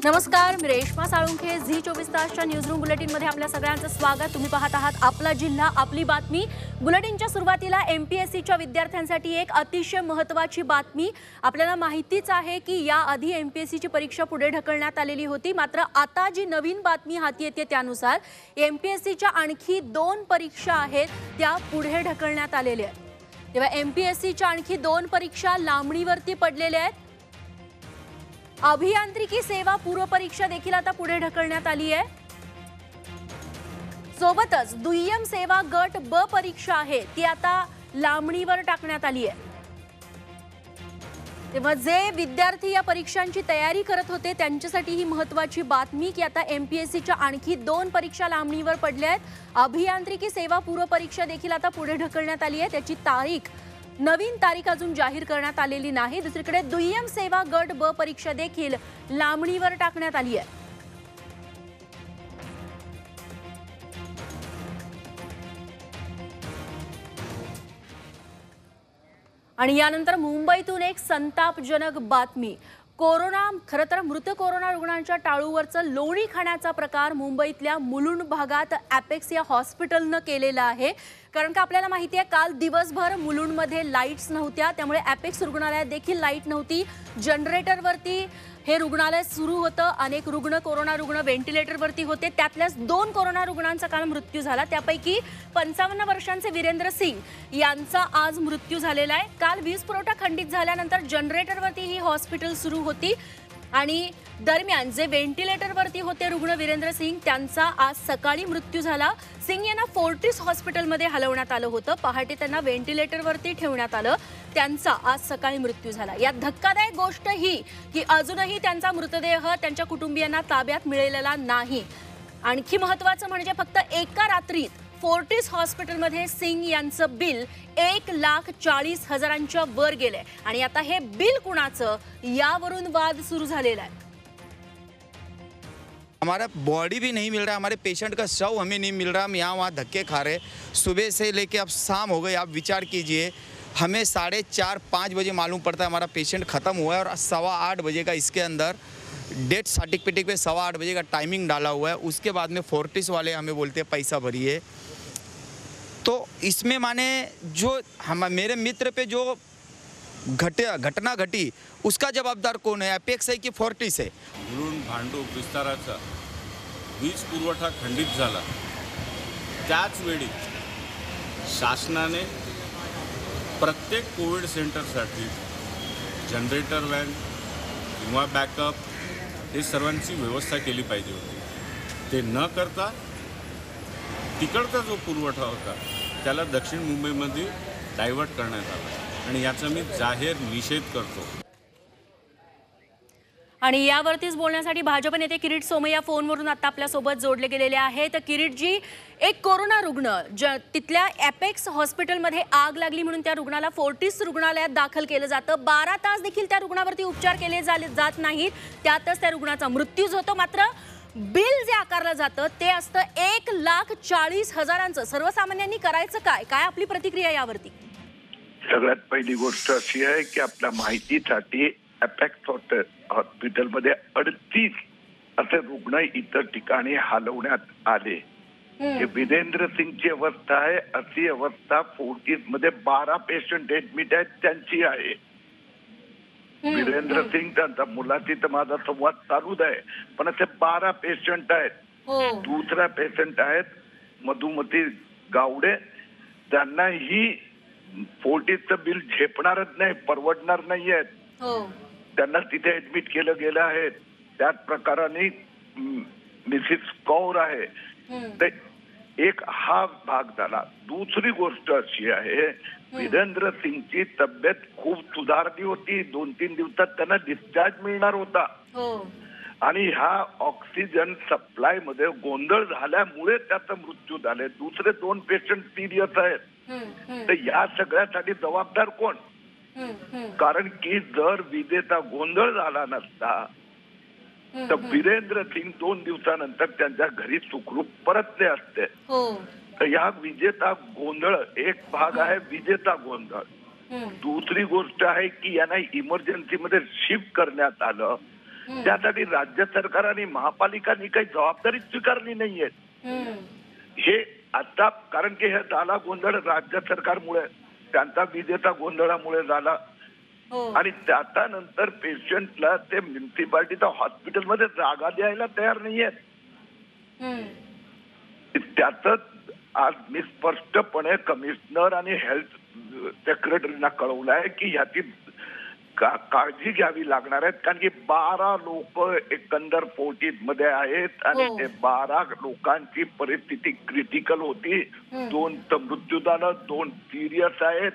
नमस्कार, मी Reshma Salunkhe. Zee 24 तासच्या newsroom बुलेटिनमध्ये आपल्या सगळ्यांचं स्वागत. तुम्ही पाहत आहात आपला जिल्हा आपली बातमी. बुलेटिनच्या सुरुवातीला एमपीएससीच्या विद्यार्थ्यांसाठी एक अतिशय महत्त्वाची बातमी. आपल्याला माहितीच आहे की याआधी एमपीएससीची परीक्षा पुढे ढकलण्यात आलेली होती, मात्र आता जी नवीन बातमी हाती येते त्यानुसार एमपीएससीच्या आणखी 2 परीक्षा आहेत त्या पुढे ढकलण्यात आलेल्या आहेत. तेव्हा एमपीएससीच्या आणखी 2 परीक्षा लांबणीवरती पडलेल्या आहेत. अभियांत्रिकी सेवा पूर्व परीक्षा देखील आता पुढे ढकलण्यात आली आहे. सोबतच दुय्यम सेवा गट ब परीक्षा आहे ती आता लांबणीवर टाकण्यात आली आहे. तेव्हा जे विद्यार्थी या परीक्षांची तयारी करत होते त्यांच्यासाठी ही महत्त्वाची बातमी की आता एमपीएससीच्या आणखी 2 परीक्षा लांबणीवर पडल्या आहेत. अभियांत्रिकी सेवा पूर्व परीक्षा देखील आता पुढे ढकलण्यात आली आहे. त्याची नवीन तारीख अजून जाहीर करण्यात आलेली नाही. दुसरीकडे दुय्यम सेवा गट ब परीक्षा देखील लांबणीवर टाकण्यात आली आहे. आणि यानंतर मुंबईतून एक संतापजनक बातमी. खरं तर मृत कोरोना रुग्णांच्या टाळूवरचं लोणी खाण्याचा प्रकार मुंबईतल्या मुलुंड भागात ॲपेक्स या हॉस्पिटलनं केलेला आहे. कारण का आपल्याला माहिती आहे काल दिवसभर मुलुंडमध्ये लाईट्स नव्हत्या, त्यामुळे ॲपेक्स रुग्णालयात देखील लाईट नव्हती. जनरेटरवरती हे रुग्णालय सुरू होतं. अनेक कोरोना रुग्ण व्हेंटिलेटरवरती होते. त्यातल्याच 2 कोरोना रुग्णांचा काल मृत्यू झाला. त्यापैकी 55 वर्षांचे वीरेंद्र सिंग यांचा आज मृत्यू झालेला आहे. काल वीज पुरवठा खंडित झाल्यानंतर जनरेटरवरती ही हॉस्पिटल सुरू होती आणि दरम्यान जे व्हेंटिलेटरवरती होते रुग्ण वीरेंद्र सिंग त्यांचा आज सकाळी मृत्यू झाला. सिंग यांना फोर्टिस हॉस्पिटलमध्ये हलवण्यात आलं होतं. पहाटे त्यांना व्हेंटिलेटरवरती ठेवण्यात आलं. त्यांचा आज सकाळी मृत्यू झाला. यात धक्कादायक गोष्ट ही की अजूनही त्यांचा मृतदेह त्यांच्या कुटुंबियांना ताब्यात मिळालेला नाही. आणखी महत्त्वाचं म्हणजे फक्त एका रात्रीत फोर्टिस हॉस्पिटलमध्ये सिंग यांचं बिल 1,40,000च्या वर गेलंय आणि आता हे बिल कुणाचं यावरून वाद सुरू झालेला आहे. हमारा बॉडी भी नहीं मिल रहा, हमारे पेशेंट का शव हमें नहीं मिल रहा. हम यहाँ वहाँ धक्के खा रहे. सुबह से लेके अब शाम हो गई. आप विचार कीजिए, हमें 4:30-5 बजे मालूम पड़ता है हमारा पेशेंट ख़त्म हुआ है और 8:15 बजे का इसके अंदर डेथ सर्टिफिकेट पे 8:15 बजे का टाइमिंग डाला हुआ है. उसके बाद में फोर्टिस वाले हमें बोलते हैं पैसा भरिए. तो इसमें माने जो मेरे मित्र पे जो घटना घटी उसका जवाबदार कौन है? एपेक्स है की फोर्टिस है? मुलुंड भांडूप विस्ताराचा वीज पुरवठा खंडित झाला. त्याच वेळी शासनाने प्रत्येक कोविड सेंटरसाठी जनरेटर व्हॅन किंवा बॅकअप हे सर्वांची व्यवस्था केली पाहिजे होती. ते न करता तिकडचा जो पुरवठा होता त्याला दक्षिण मुंबईमध्ये डायव्हर्ट करण्यात आला आणि याचा मी जाहीर निषेध करतो. आणि यावरतीच बोलण्यासाठी भाजप नेते किरीट सोमय्या फोनवरून आता आपल्यासोबत जोडले गेलेले आहेत. किरीटजी, एक कोरोना रुग्ण तिथल्या ॲपेक्स हॉस्पिटलमध्ये आग लागली म्हणून त्या रुग्णाला फोर्टिस रुग्णालयात दाखल केलं जातं. 12 तास देखील त्या रुग्णावरती उपचार केले जात नाहीत. त्यातच त्या रुग्णाचा मृत्यूच होतो. मात्र बिल जे आकारलं जातं ते असतं 1,40,000चं. सर्वसामान्यांनी करायचं काय? काय आपली प्रतिक्रिया यावरती? सगळ्यात पहिली गोष्ट अशी आहे की आपल्या माहितीसाठी एपेक्स हॉस्पिटलमध्ये 38 असे रुग्ण इतर ठिकाणी हलवण्यात आले. हे वीरेंद्र सिंगची अवस्था आहे. अशी अवस्था फोर्टिस मध्ये 12 पेशंट ऍडमिट आहेत त्यांची आहे. वीरेंद्र सिंग त्यांचा मुलाची तर माझा संवाद चालूच आहे, पण असे 12 पेशंट आहेत. दुसरा पेशंट आहेत मधुमती गावडे. त्यांनाही फोर्टिसचं बिल झेपणारच नाही, परवडणार नाही आहेत. त्यांना तिथे ऍडमिट केलं गेलं आहे. त्याच प्रकाराने मिसिस कौर आहे. एक हा भाग झाला. दुसरी गोष्ट अशी आहे, वीरेंद्र सिंगची तब्येत खूप सुधारली होती. 2-3 दिवसात त्यांना डिस्चार्ज मिळणार होता आणि ह्या ऑक्सिजन सप्लाय मध्ये गोंधळ झाल्यामुळे त्याचा मृत्यू झाले. दुसरे 2 पेशंट सिरियस आहेत. तर या सगळ्यासाठी जबाबदार कोण? कारण की जर विजेचा गोंधळ झाला नसता तर वीरेंद्र सिंग 2 दिवसानंतर त्यांच्या घरी सुखरूप परतले असते. तर या विजेचा गोंधळ एक भाग आहे, विजेचा गोंधळ. दुसरी गोष्ट आहे की यांना इमर्जन्सी मध्ये शिफ्ट करण्यात आलं त्यासाठी राज्य सरकार आणि महापालिकांनी काही जबाबदारी स्वीकारली नाहीये. हे आता कारण की हे झाला गोंधळ राज्य सरकारमुळे, त्यांचा विजेचा गोंधळामुळे झाला. आणि त्यानंतर पेशंटला ते म्युन्सिपाल्टीच्या हॉस्पिटलमध्ये जागा द्यायला तयार नाहीयेत. त्यातच आज मी स्पष्टपणे कमिशनर आणि हेल्थ सेक्रेटरीना कळवलं आहे की ह्याची काळजी घ्यावी लागणार आहेत. कारण की 12 लोक एकंदर 40 मध्ये आहेत आणि ते 12 लोकांची परिस्थिती क्रिटिकल होती. 2 मृत्यू झालं, 2 सिरियस आहेत,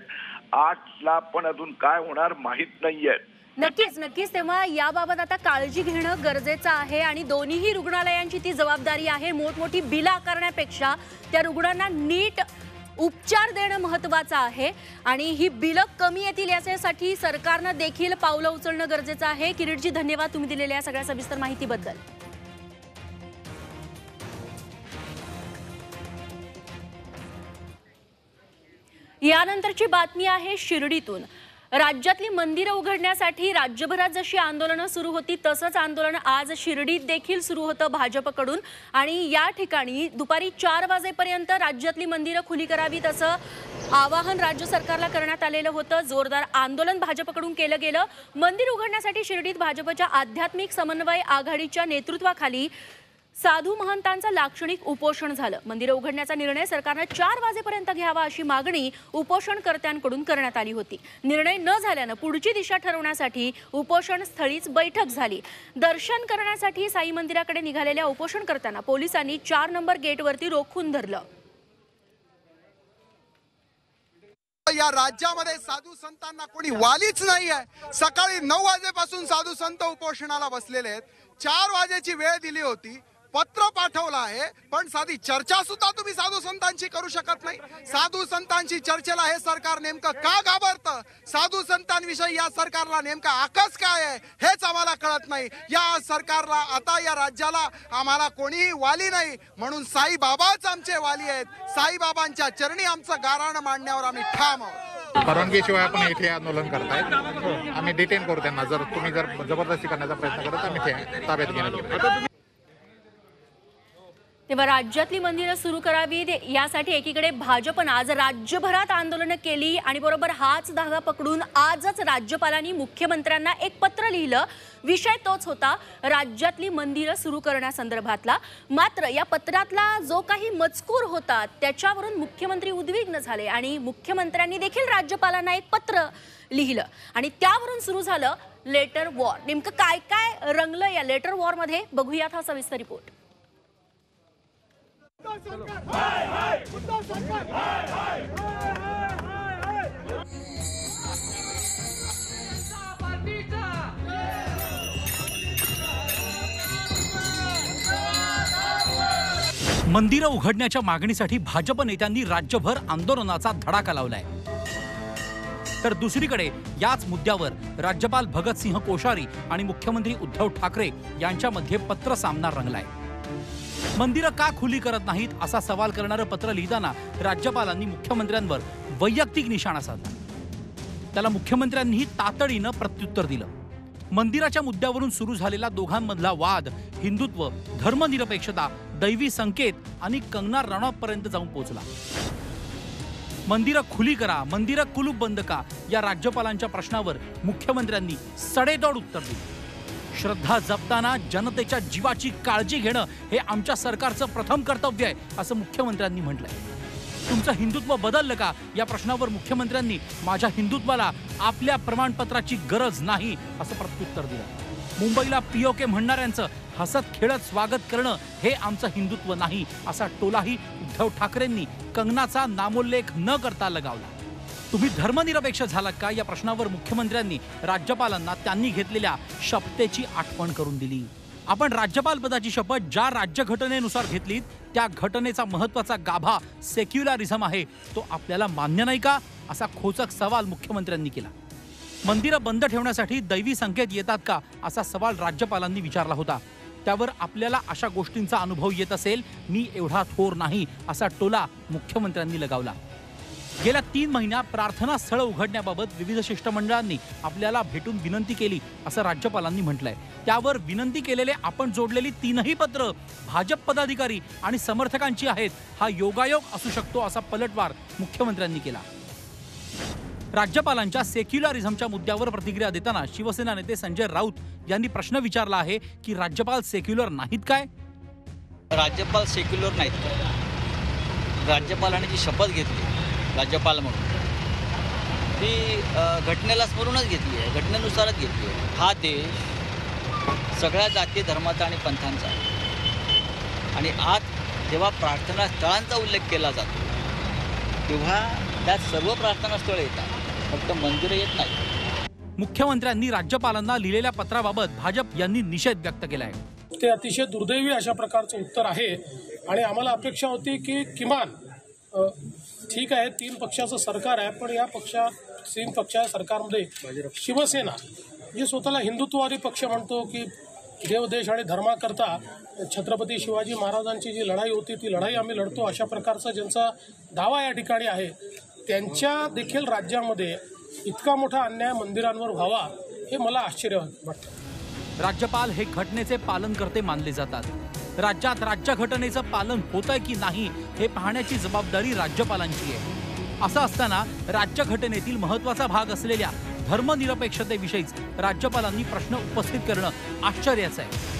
8ला पण अजून काय होणार माहित नाहीये. नक्कीच तेव्हा याबाबत आता काळजी घेणं गरजेचं आहे आणि दोन्हीही रुग्णालयांची ती जबाबदारी आहे. मोठमोठी बिलं आकारण्यापेक्षा त्या रुग्णांना नीट उपचार देणं महत्त्वाचं आहे आणि ही बिलं कमी येतील यासाठी सरकारनं देखील पावलं उचलणं गरजेचं आहे. किरीटजी, धन्यवाद तुम्ही दिलेल्या सगळ्या सविस्तर माहितीबद्दल. यानंतरची बातमी आहे शिर्डीतून. राज्यातली मंदिरं उघडण्यासाठी राज्यभरात जशी आंदोलनं सुरू होती तसंच आंदोलन आज शिर्डीत देखील सुरू होतं भाजपकडून. आणि या ठिकाणी दुपारी 4 वाजेपर्यंत राज्यातली मंदिरं खुली करावीत असं आवाहन राज्य सरकारला करण्यात आलेलं होतं. जोरदार आंदोलन भाजपकडून केलं गेलं. मंदिर उघडण्यासाठी शिर्डीत भाजपच्या आध्यात्मिक समन्वय आघाडीच्या नेतृत्वाखाली साधू महंतांचं लाक्षणिक उपोषण झालं. मंदिरं उघडण्याचा निर्णय सरकारनं 4 वाजेपर्यंत घ्यावा अशी मागणी उपोषणकर्त्यांकडून करण्यात आली होती. निर्णय न झाल्यानं पुढची दिशा ठरवण्यासाठी उपोषण स्थळीच बैठक झाली. दर्शन करण्यासाठी साई मंदिराकडे निघालेल्या उपोषणकर्त्यांना पोलिसांनी 4 नंबर गेटवरती रोखून धरलं. या राज्यामध्ये साधू संतांना कोणी वालीच नाही आहे. सकाळी 9 वाजेपासून साधू संत उपोषणाला बसलेले आहेत. 4 वाजेची वेळ दिली होती, पत्र पाठवलं आहे, पण साधी चर्चा सुद्धा तुम्ही साधू संतांची करू शकत नाही. साधू संतांची चर्चेला हे सरकार नेमकं का घाबरतं? साधू संतांविषयी या सरकारला नेमका आकस काय आहे हेच आम्हाला कळत नाही. या सरकारला आता या राज्याला आम्हाला कोणीही वाली नाही, म्हणून साईबाबाच आमचे वाली आहेत. साईबाबांच्या चरणी आमचं गाऱ्हाण मांडण्यावर आम्ही ठाम आहोत. परवानगीशिवाय आपण इथे आंदोलन करतायत. आम्ही डिटेन करू त्यांना. जर तुम्ही जबरदस्ती करण्याचा प्रयत्न करत आम्ही ताब्यात घेण्यात. तेव्हा राज्यातली मंदिरं सुरू करावीत यासाठी एकीकडे भाजपनं आज राज्यभरात आंदोलनं केली आणि बरोबर हाच धागा पकडून आजच राज्यपालांनी मुख्यमंत्र्यांना एक पत्र लिहिलं. विषय तोच होता, राज्यातली मंदिरं सुरू करण्यासंदर्भातला. मात्र या पत्रातला जो काही मजकूर होता त्याच्यावरून मुख्यमंत्री उद्विग्न झाले आणि मुख्यमंत्र्यांनी देखील राज्यपालांना एक पत्र लिहिलं आणि त्यावरून सुरू झालं लेटर वॉर. नेमकं काय काय रंगलं या लेटर वॉरमध्ये बघूयात हा सविस्तर रिपोर्ट. मंदिरं उघडण्याच्या मागणीसाठी भाजप नेत्यांनी राज्यभर आंदोलनाचा धडाका लावलाय. तर दुसरीकडे याच मुद्द्यावर राज्यपाल भगतसिंह कोश्यारी आणि मुख्यमंत्री उद्धव ठाकरे यांच्यामध्ये पत्र सामना रंगलाय. मंदिरं का खुली करत नाहीत असा सवाल करणारं पत्र लिहिताना राज्यपालांनी मुख्यमंत्र्यांवर वैयक्तिक निशाणा साधला. त्याला मुख्यमंत्र्यांनीही तातडीनं प्रत्युत्तर दिलं. मंदिराच्या मुद्द्यावरून सुरू झालेला दोघांमधला वाद हिंदुत्व, धर्मनिरपेक्षता, दैवी संकेत आणि कंगना राणावतपर्यंत जाऊन पोहोचला. मंदिरं खुली करा, मंदिरं कुलूप बंद का या राज्यपालांच्या प्रश्नावर मुख्यमंत्र्यांनी सडेतोड उत्तर दिलं. श्रद्धा जपताना जनतेच्या जीवाची काळजी घेणं हे आमच्या सरकारचं प्रथम कर्तव्य आहे असं मुख्यमंत्र्यांनी म्हटलंय. तुमचं हिंदुत्व बदललं का या प्रश्नावर मुख्यमंत्र्यांनी माझ्या हिंदुत्वाला आपल्या प्रमाणपत्राची गरज नाही असं प्रत्युत्तर दिलं. मुंबईला पीओके म्हणणाऱ्यांचं हसत खेळत स्वागत करणं हे आमचं हिंदुत्व नाही असा टोलाही उद्धव ठाकरेंनी कंगनाचा नामोल्लेख न करता लगावला. तुम्ही धर्मनिरपेक्ष झालात का या प्रश्नावर मुख्यमंत्र्यांनी राज्यपालांना त्यांनी घेतलेल्या शपथेची आठवण करून दिली. आपण राज्यपालपदाची शपथ ज्या राज्यघटनेनुसार घेतलीत त्या घटनेचा महत्त्वाचा गाभा सेक्युलरिझम आहे तो आपल्याला मान्य नाही का असा खोचक सवाल मुख्यमंत्र्यांनी केला. मंदिरं बंद ठेवण्यासाठी दैवी संकेत येतात का असा सवाल राज्यपालांनी विचारला होता. त्यावर आपल्याला अशा गोष्टींचा अनुभव येत असेल, मी एवढा थोर नाही असा टोला मुख्यमंत्र्यांनी लगावला. गेल्या 3 महिन्यात प्रार्थना स्थळं उघडण्याबाबत विविध शिष्टमंडळांनी आपल्याला भेटून विनंती केली असं राज्यपालांनी म्हटलंय. त्यावर विनंती केलेले आपण जोडलेली 3ही पत्र भाजप पदाधिकारी आणि समर्थकांची आहेत. हा योगायोग असू शकतो असा पलटवार मुख्यमंत्र्यांनी केला. राज्यपालांच्या सेक्युलरिझमच्या मुद्द्यावर प्रतिक्रिया देताना शिवसेना नेते संजय राऊत यांनी प्रश्न विचारला आहे की राज्यपाल सेक्युलर नाहीत काय? राज्यपाल सेक्युलर नाहीत. राज्यपालांनी जी शपथ घेतली राज्यपाल म्हणून ती घटनेला स्मरूनच घेतली आहे, घटनेनुसारच घेतली आहे. हा देश सगळ्या जाती धर्माचा आणि पंथांचा आहे आणि आज जेव्हा प्रार्थना स्थळांचा उल्लेख केला जातो तेव्हा त्यात सर्व प्रार्थना स्थळे येतात, फक्त मंदिरं येत नाही. मुख्यमंत्र्यांनी राज्यपालांना लिहिलेल्या पत्राबाबत भाजप यांनी निषेध व्यक्त केलाय. ते अतिशय दुर्दैवी अशा प्रकारचं उत्तर आहे आणि आम्हाला अपेक्षा होती की किमान ठीक आहे 3 पक्षाचं सरकार आहे, पण या 3 पक्षाच्या सरकारमध्ये शिवसेना जे स्वतःला हिंदुत्ववादी पक्ष म्हणतो की देव देश आणि धर्माकरता छत्रपती शिवाजी महाराजांची जी लढाई होती ती लढाई आम्ही लढतो अशा प्रकारचा ज्यांचा दावा या ठिकाणी आहे त्यांच्या देखील राज्यामध्ये इतका मोठा अन्याय मंदिरांवर व्हावा हे मला आश्चर्य वाटतं. राज्यपाल हे घटनेचे पालन करते मानले जातात. राज्यात राज्यघटनेचं पालन होतंय की नाही हे पाहण्याची जबाबदारी राज्यपालांची आहे. असं असताना राज्यघटनेतील महत्त्वाचा भाग असलेल्या धर्मनिरपेक्षतेविषयीच राज्यपालांनी प्रश्न उपस्थित करणं आश्चर्याचं आहे.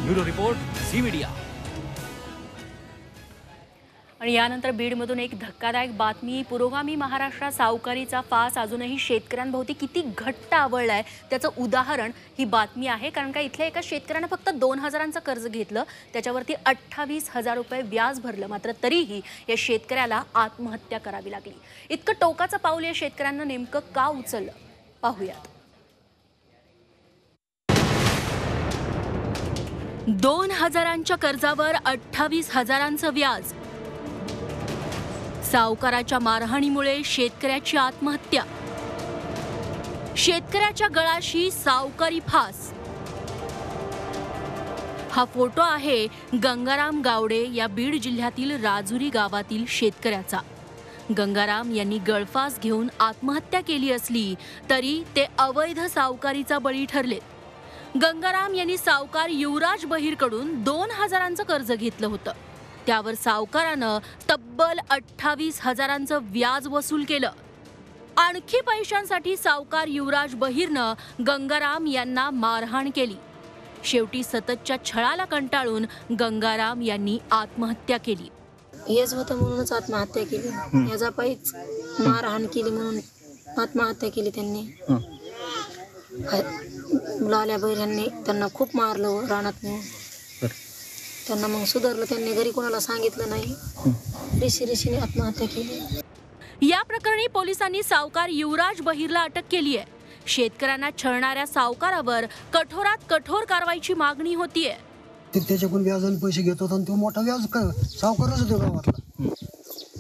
Bureau report, Zee media. आणि यानंतर बीडमधून एक धक्कादायक बातमी. पुरोगामी महाराष्ट्रात सावकारीचा फास अजूनही शेतकऱ्यांभोवती किती घट्ट आवळलाय त्याचं उदाहरण ही बातमी आहे. कारण का इथल्या एका शेतकऱ्यानं फक्त 2,000चं कर्ज घेतलं, त्याच्यावरती 28,000 रुपये व्याज भरलं, मात्र तरीही या शेतकऱ्याला आत्महत्या करावी लागली. इतकं टोकाचं पाऊल या शेतकऱ्यांना नेमकं का उचललं पाहूयात. 2,000च्या कर्जावर 28,000चं व्याज. सावकाराच्या मारहाणीमुळे शेतकऱ्याची आत्महत्या. शेतकऱ्याच्या गळाशी सावकारी फास. हा फोटो आहे गंगाराम गावडे या बीड जिल्ह्यातील राजुरी गावातील शेतकऱ्याचा. गंगाराम यांनी गळफास घेऊन आत्महत्या केली असली तरी ते अवैध सावकारीचा बळी ठरले. गंगाराम यांनी सावकार युवराज बहिरकडून 2,000चं कर्ज घेतलं होतं. त्यावर सावकारानं तब्बल 28,000चं व्याज वसूल केलं. आणखी पैशांसाठी सावकार युवराज बहिरनं गंगाराम यांना मारहाण केली. शेवटी सततच्या छळाला कंटाळून गंगाराम यांनी आत्महत्या केली. हेच होतं म्हणूनच आत्महत्या केली. याचा पायीच मारहाण केली म्हणून आत्महत्या केली त्यांनी. लाल्या बहिरांनी त्यांना खूप मारलं रानात नेऊन. त्यांना मग सुधारलं, त्यांनी घरी कोणाला सांगितलं नाही, ऋषीने आत्महत्या केली. या प्रकरणी पोलिसांनी सावकार युवराज बहिरला अटक केली आहे. शेतकऱ्यांना छळणाऱ्या सावकारावर कठोरात कठोर कारवाईची मागणी होतीये. त्याच्याकडून व्याजाने पैसे घेत होता आणि तो मोठा व्याज सावकारच होतो गावातला.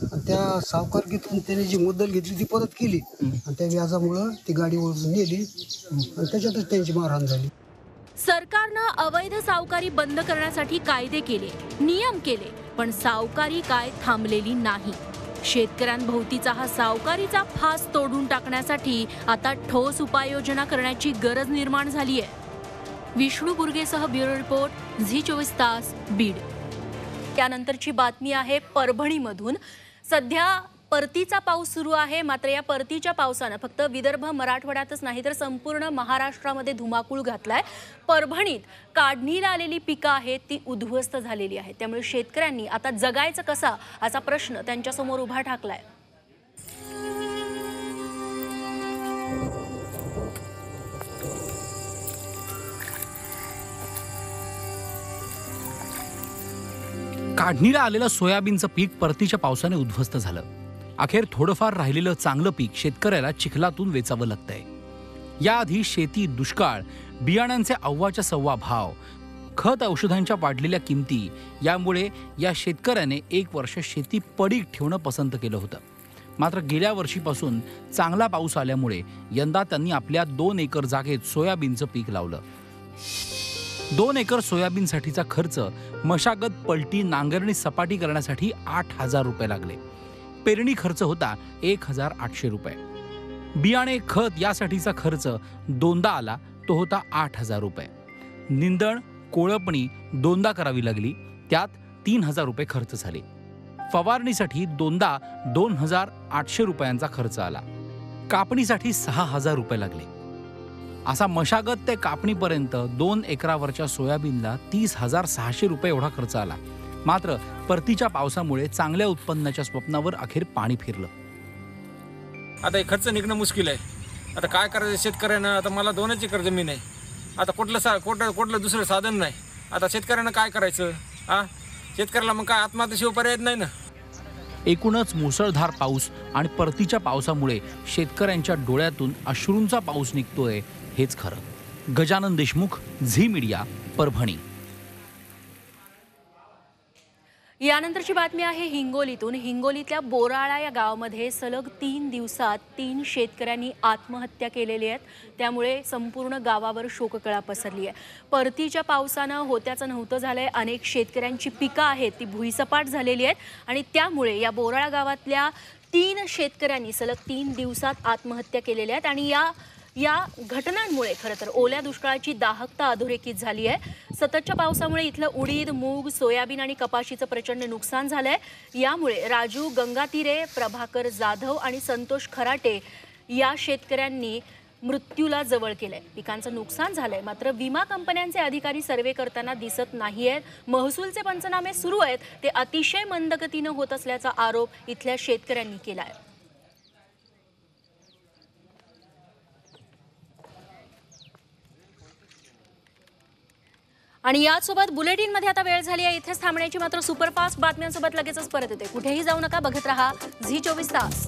आणि त्या सावकारकीतून त्याने जी मुद्दल घेतली ती परत केली आणि त्या व्याजामुळं ती गाडी ओढून नेली आणि त्याच्यातच त्यांची मारहाण झाली. सरकारनं अवैध सावकारी बंद करण्यासाठी कायदे केले, नियम केले, पण सावकारी काय थांबलेली नाही. शेतकऱ्यांभोवतीचा हा सावकारीचा फास तोडून टाकण्यासाठी आता ठोस उपाययोजना करण्याची गरज निर्माण झाली आहे. विष्णू बुर्गेसह ब्युरो रिपोर्ट, झी 24 तास, बीड. त्यानंतरची बातमी आहे परभणीमधून. सध्या परतीचा पाऊस सुरू आहे, मात्र या परतीच्या पावसानं फक्त विदर्भ मराठवाड्यातच नाही तर संपूर्ण महाराष्ट्रामध्ये धुमाकूळ घातलाय. परभणीत काढणीला आलेली पिकं आहेत ती उद्ध्वस्त झालेली आहेत. त्यामुळे शेतकऱ्यांनी आता जगायचं कसा असा प्रश्न त्यांच्यासमोर उभा ठाकलाय. काढणीला आलेलं सोयाबीनचं पीक परतीच्या पावसाने उद्ध्वस्त झालं. अखेर थोडंफार राहिलेलं चांगलं पीक शेतकऱ्याला चिखलातून वेचावं लागतंय. याआधी शेती दुष्काळ, बियाणांचे अव्वाच्या सव्वा भाव, खत औषधांच्या वाढलेल्या किमती यामुळे या शेतकऱ्याने 1 वर्ष शेती पडीक ठेवणं पसंत केलं होतं. मात्र गेल्या वर्षीपासून चांगला पाऊस आल्यामुळे यंदा त्यांनी आपल्या 2 एकर जागेत सोयाबीनचं पीक लावलं. 2 एकर सोयाबीनसाठीचा खर्च, मशागत, पलटी, नांगरणी, सपाटी करण्यासाठी 8,000 रुपये लागले. पेरणी खर्च होता 1,800 रुपये. बियाणे, खत यासाठीचा खर्च दोनदा आला, तो होता 8,000 रुपये. निंदण, कोळपणी दोनदा करावी लागली, त्यात 3,000 रुपये खर्च झाले. फवारणीसाठी दोनदा 2,800 रुपयांचा खर्च आला. कापणीसाठी 6,000 रुपये लागले. असा मशागत ते कापणीपर्यंत 2 एकरावरच्या सोयाबीनला 30,600 रुपये एवढा खर्च आला. मात्र परतीच्या पावसामुळे चांगल्या उत्पन्नाच्या स्वप्नावर अखेर पाणी फिरलं. आता हे खर्च निघणं मुश्किल आहे. आता काय करायचं शेतकऱ्यांना? आता मला 2 एकर जमीन आहे. आता कुठलं दुसरं साधन नाही. आता शेतकऱ्यांना काय करायचं? शेतकऱ्याला मग काय आत्महत्येशिवाय पर्याय नाही ना. एकूणच मुसळधार पाऊस आणि परतीच्या पावसामुळे शेतकऱ्यांच्या डोळ्यातून अश्रूंचा पाऊस निघतोय, हेच खरं. गजानन देशमुख, झी मीडिया, परभणी. यानंतरची बातमी आहे हिंगोलीतून. हिंगोलीतल्या बोराळा या गावामध्ये सलग 3 दिवसात 3 शेतकऱ्यांनी आत्महत्या केलेली आहेत. त्यामुळे संपूर्ण गावावर शोककळा पसरली आहे. परतीच्या पावसानं होत्याचं नव्हतं झालंय. अनेक शेतकऱ्यांची पिकं आहेत ती भुईसपाट झालेली आहेत आणि त्यामुळे या बोराळा गावातल्या 3 शेतकऱ्यांनी सलग 3 दिवसात आत्महत्या केलेल्या आहेत. आणि या घटनांमुळे खरं तर ओल्या दुष्काळाची दाहकता अधोरेखित झाली आहे. सततच्या पावसामुळे इथलं उडीद, मूग, सोयाबीन आणि कपाशीचं प्रचंड नुकसान झालंय. यामुळे राजू गंगातीरे, प्रभाकर जाधव आणि संतोष खराटे या शेतकऱ्यांनी मृत्यूला जवळ केलंय. पिकांचं नुकसान झालंय, मात्र विमा कंपन्यांचे अधिकारी सर्वे करताना दिसत नाहीयेत. महसूलचे पंचनामे सुरू आहेत, ते अतिशय मंदगतीनं होत असल्याचा आरोप इथल्या शेतकऱ्यांनी केलाय. आणि यासोबत बुलेटिनमध्ये आता वेळ झाली आहे इथेच थांबण्याची. मात्र सुपरफास्ट बातम्यांसोबत लगेचच परत येते. कुठेही जाऊ नका, बघत रहा झी 24 तास.